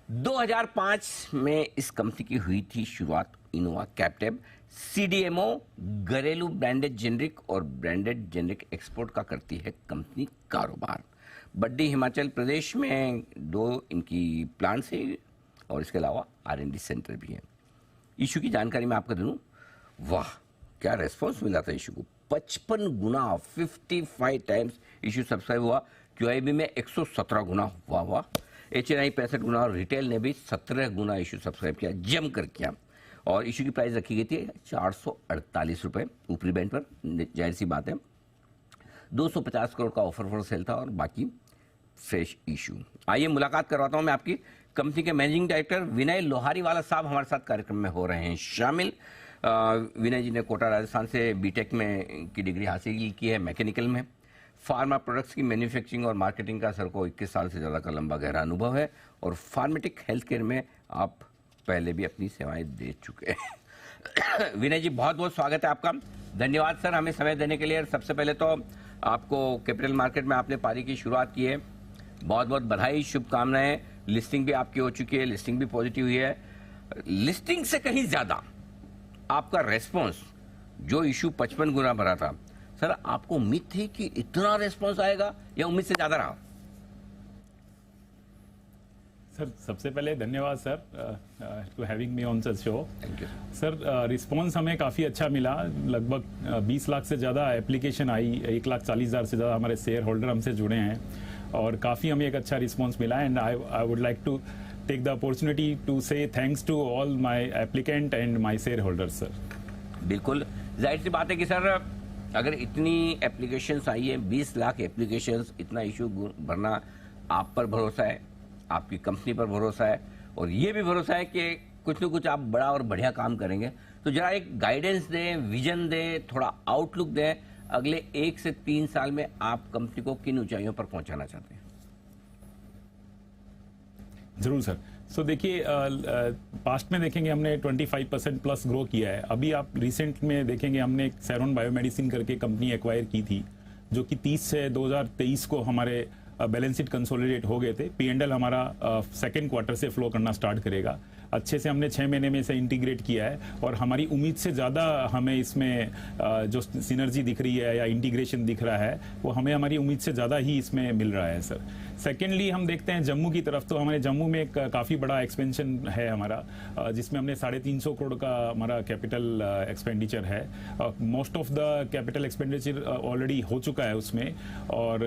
2005 में इस कंपनी की हुई थी शुरुआत। इनोवा कैप्टिव सीडीएमओ घरेलू ब्रांडेड जेनरिक और ब्रांडेड जेनरिक एक्सपोर्ट का करती है कंपनी कारोबार। बड्डी हिमाचल प्रदेश में 2 इनकी प्लांट्स है और इसके अलावा R&D सेंटर भी है। इशू की जानकारी मैं आपको दूं, वाह क्या रेस्पॉन्स मिला था इशू को। 55 गुना 55 टाइम्स इशू सब्सक्राइब हुआ। QIB में 117 गुना, वाह वाह। HNI 65 गुना और रिटेल ने भी 17 गुना इशू सब्सक्राइब किया, जम कर किया। और इशू की प्राइस रखी गई थी 448 रुपये ऊपरी बैंड पर, जाहिर सी बात है। 250 करोड़ का ऑफर फॉर सेल था और बाकी फ्रेश इशू। आइए मुलाकात करवाता हूं मैं आपकी कंपनी के मैनेजिंग डायरेक्टर विनय लोहारीवाला साहब हमारे साथ कार्यक्रम में हो रहे हैं शामिल। विनय जी ने कोटा राजस्थान से बीटेक में की डिग्री हासिल की है मैकेनिकल में। फार्मा प्रोडक्ट्स की मैन्युफैक्चरिंग और मार्केटिंग का सर को 21 साल से ज़्यादा का लंबा गहरा अनुभव है और फार्मेटिक हेल्थ केयर में आप पहले भी अपनी सेवाएं दे चुके हैं। विनय जी बहुत बहुत स्वागत है आपका। धन्यवाद सर हमें समय देने के लिए। सबसे पहले तो आपको कैपिटल मार्केट में आपने पारी की शुरुआत की है, बहुत बहुत बधाई, शुभकामनाएं। लिस्टिंग भी आपकी हो चुकी है, लिस्टिंग भी पॉजिटिव हुई है। लिस्टिंग से कहीं ज़्यादा आपका रेस्पॉन्स, जो इशू 55 गुना भरा था, सर आपको उम्मीद थी कि इतना रेस्पॉन्स आएगा या उम्मीद से ज्यादा रहा? सर सबसे पहले धन्यवाद sir to having me on such show. Thank you sir. Response हमें काफ़ी अच्छा मिला। लगभग 20 लाख से ज़्यादा एप्लीकेशन आई, 1,40,000 से ज़्यादा हमारे शेयर होल्डर हमसे जुड़े हैं और काफ़ी हमें एक अच्छा रिस्पॉन्स मिला। And I would like to take the opportunity to say thanks to all my applicant and my shareholders sir. बिल्कुल जाहिर सी बात है कि सर अगर इतनी एप्लीकेशंस आई है, 20 लाख एप्लीकेशंस, इतना इशू भरना, आप पर भरोसा है, आपकी कंपनी पर भरोसा है और ये भी भरोसा है कि कुछ न कुछ आप बड़ा और बढ़िया काम करेंगे। तो जरा एक गाइडेंस दें, विजन दें, थोड़ा आउटलुक दें, अगले 1 से 3 साल में आप कंपनी को किन ऊंचाइयों पर पहुंचाना चाहते हैं? जरूर सर। सो देखिए, पास्ट में देखेंगे हमने 25% प्लस ग्रो किया है। अभी आप रिसेंट में देखेंगे हमने एक सेरोन बायोमेडिसिन करके कंपनी एक्वायर की थी, जो कि 30 से 2023 को हमारे बैलेंस शीट कंसोलिडेट हो गए थे। P&L हमारा सेकेंड क्वार्टर से फ्लो करना स्टार्ट करेगा। अच्छे से हमने 6 महीने में से इंटीग्रेट किया है और हमारी उम्मीद से ज़्यादा हमें इसमें जो सिनर्जी दिख रही है या इंटीग्रेशन दिख रहा है, वो हमें हमारी उम्मीद से ज़्यादा ही इसमें मिल रहा है सर। सेकेंडली हम देखते हैं जम्मू की तरफ, तो हमारे जम्मू में एक काफ़ी बड़ा एक्सपेंशन है हमारा, जिसमें हमने 350 करोड़ का हमारा कैपिटल एक्सपेंडिचर है। Most of the capital expenditure already हो चुका है उसमें और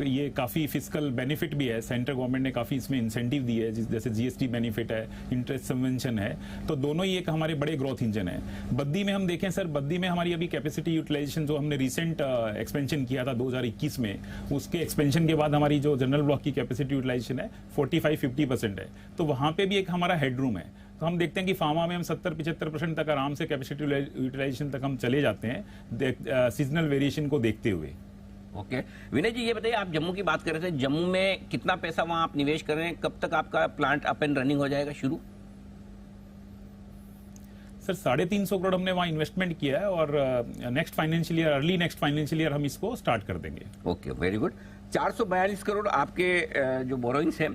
ये काफ़ी फिजिकल बेनिफिट भी है। सेंट्रल गवर्नमेंट ने काफ़ी इसमें इंसेंटिव दी है, जैसे GST बेनिफिट है, इंटरेस्ट सबवेंशन है, तो दोनों ही एक हमारे बड़े ग्रोथ इंजन है। बद्दी में हम देखें सर, बद्दी में हमारी अभी कैपेसिटी यूटिलाइजेशन जो हमने रिसेंट एक्सपेंशन किया था 2021 में, उसके एक्सपेंशन के बाद हमारी जो जनरल ब्लॉक की कैपेसिटी यूटिलाइजेशन है 45-50% है। तो वहां पे भी एक हमारा हेडरूम है। तो हम देखते हैं कि फार्मा में हम 70-75% तक आराम से कैपेसिटी यूटिलाइजेशन तक हम चले जाते हैं, सीजनल वेरिएशन को देखते हुए। ओके विनय जी, ये बताइए, आप जम्मू की बात कर रहे थे, जम्मू में कितना पैसा वहां आप निवेश कर रहे हैं? कब तक आपका प्लांट अप एंड रनिंग हो जाएगा शुरू? सर 350 करोड़ हमने वहाँ इन्वेस्टमेंट किया है और next financial year, early next financial year हम इसको स्टार्ट कर देंगे। Okay very good. 442 करोड़ आपके जो बोरोइंग्स हैं,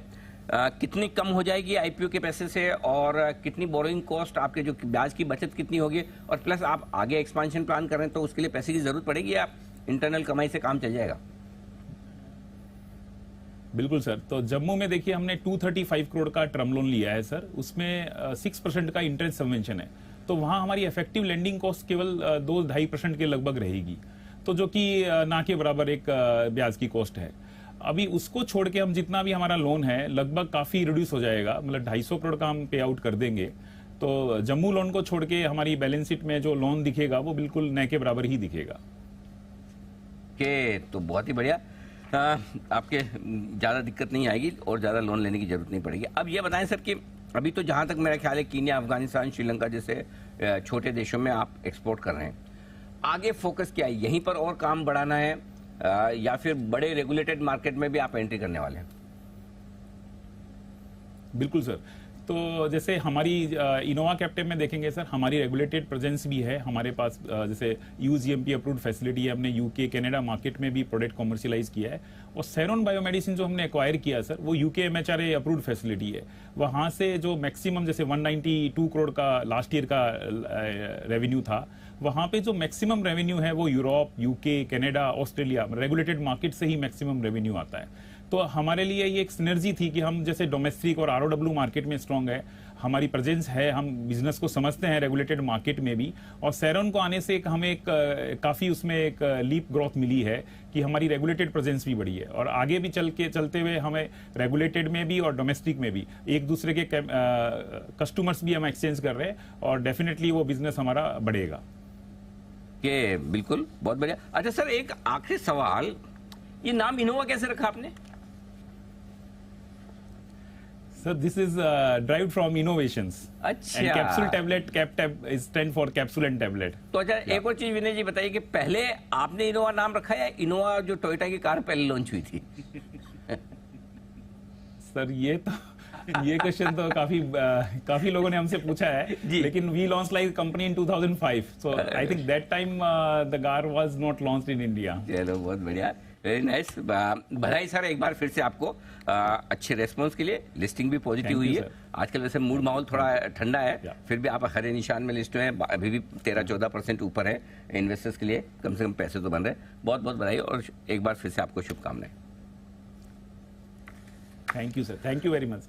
कितनी कम हो जाएगी IPO के पैसे से और कितनी बोरोइंग कॉस्ट, आपके जो ब्याज की बचत कितनी होगी, और प्लस आप आगे एक्सपांशन प्लान कर रहे हैं तो उसके लिए पैसे की जरूरत पड़ेगी या इंटरनल कमाई से काम चल जाएगा? बिल्कुल सर। तो जम्मू में देखिए हमने 235 करोड़ का टर्म लोन लिया है सर, उसमें 6% का इंटरेस्ट सबवेंशन है। तो वहां हमारी इफेक्टिव लेंडिंग कॉस्ट केवल 2-2.5% के लगभग रहेगी, तो जो कि ना के बराबर एक ब्याज की कॉस्ट है। अभी उसको छोड़ के हम जितना भी हमारा लोन है लगभग काफी रिड्यूस हो जाएगा, मतलब 250 करोड़ का हम पे आउट कर देंगे। तो जम्मू लोन को छोड़ के हमारी बैलेंस शीट में जो लोन दिखेगा वो बिल्कुल न के बराबर ही दिखेगा। के तो बहुत ही बढ़िया, आपके ज़्यादा दिक्कत नहीं आएगी और ज़्यादा लोन लेने की जरूरत नहीं पड़ेगी। अब ये बताएं सर कि अभी तो जहाँ तक मेरा ख्याल है कीनिया, अफगानिस्तान, श्रीलंका जैसे छोटे देशों में आप एक्सपोर्ट कर रहे हैं, आगे फोकस क्या है? यहीं पर और काम बढ़ाना है या फिर बड़े रेगुलेटेड मार्केट में भी आप एंट्री करने वाले हैं? बिल्कुल सर। तो जैसे हमारी इनोवा कैप्टेव में देखेंगे सर, हमारी रेगुलेटेड प्रेजेंस भी है हमारे पास। जैसे यूजीएमपी अप्रूव्ड फैसिलिटी है, हमने यूके कनाडा मार्केट में भी प्रोडक्ट कॉमर्शियलाइज किया है। और सेरोन बायोमेडिसिन जो हमने एक्वायर किया सर, वो यूके एमएचआरए अप्रूव्ड फैसिलिटी है। वहां से जो मैक्सिमम जैसे 192 करोड़ का लास्ट ईयर का रेवेन्यू था, वहां पे जो मैक्सिमम रेवेन्यू है वो Europe, UK, Canada, Australia regulated market से ही मैक्सिमम रेवेन्यू आता है। तो हमारे लिए ये एक सिनर्जी थी कि हम जैसे डोमेस्टिक और आरओडब्ल्यू मार्केट में स्ट्रांग है, हमारी प्रेजेंस है, हम बिजनेस को समझते हैं रेगुलेटेड मार्केट में भी, और सेरोन को आने से हमें एक काफी उसमें एक लीप ग्रोथ मिली है कि हमारी रेगुलेटेड प्रेजेंस भी बढ़ी है। और आगे भी चलते हुए हमें रेगुलेटेड में भी और डोमेस्टिक में भी एक दूसरे के कस्टमर्स भी हम एक्सचेंज कर रहे हैं, और डेफिनेटली वो बिजनेस हमारा बढ़ेगा। के बिल्कुल, बहुत बढ़िया। अच्छा सर, एक आखिरी सवाल, ये नाम इनोवा कैसे रखा आपने? Sir, this is derived from innovations. अच्छा। And capsule tablet, CapTab is stand for capsule and tablet. तो अच्छा, एक और चीज विनय जी बताइए कि पहले आपने इनोवा नाम रखा या इनोवा जो टोयोटा की कार पहले लॉन्च हुई थी? सर ये क्वेश्चन तो काफी लोगों ने हमसे पूछा है, लेकिन we launch like company in 2005, so I think that time the car was not launched in India. चलो, बहुत बढ़िया, वेरी नाइस। बधाई सर एक बार फिर से आपको अच्छे रेस्पॉन्स के लिए। लिस्टिंग भी पॉजिटिव हुई है। आजकल वैसे मूड माहौल थोड़ा ठंडा है, फिर भी आप हरे निशान में लिस्ट में अभी भी 13-14% ऊपर है। इन्वेस्टर्स के लिए कम से कम पैसे तो बन रहे हैं। बहुत बहुत बधाई और एक बार फिर से आपको शुभकामनाएं। Thank you sir, thank you very much sir.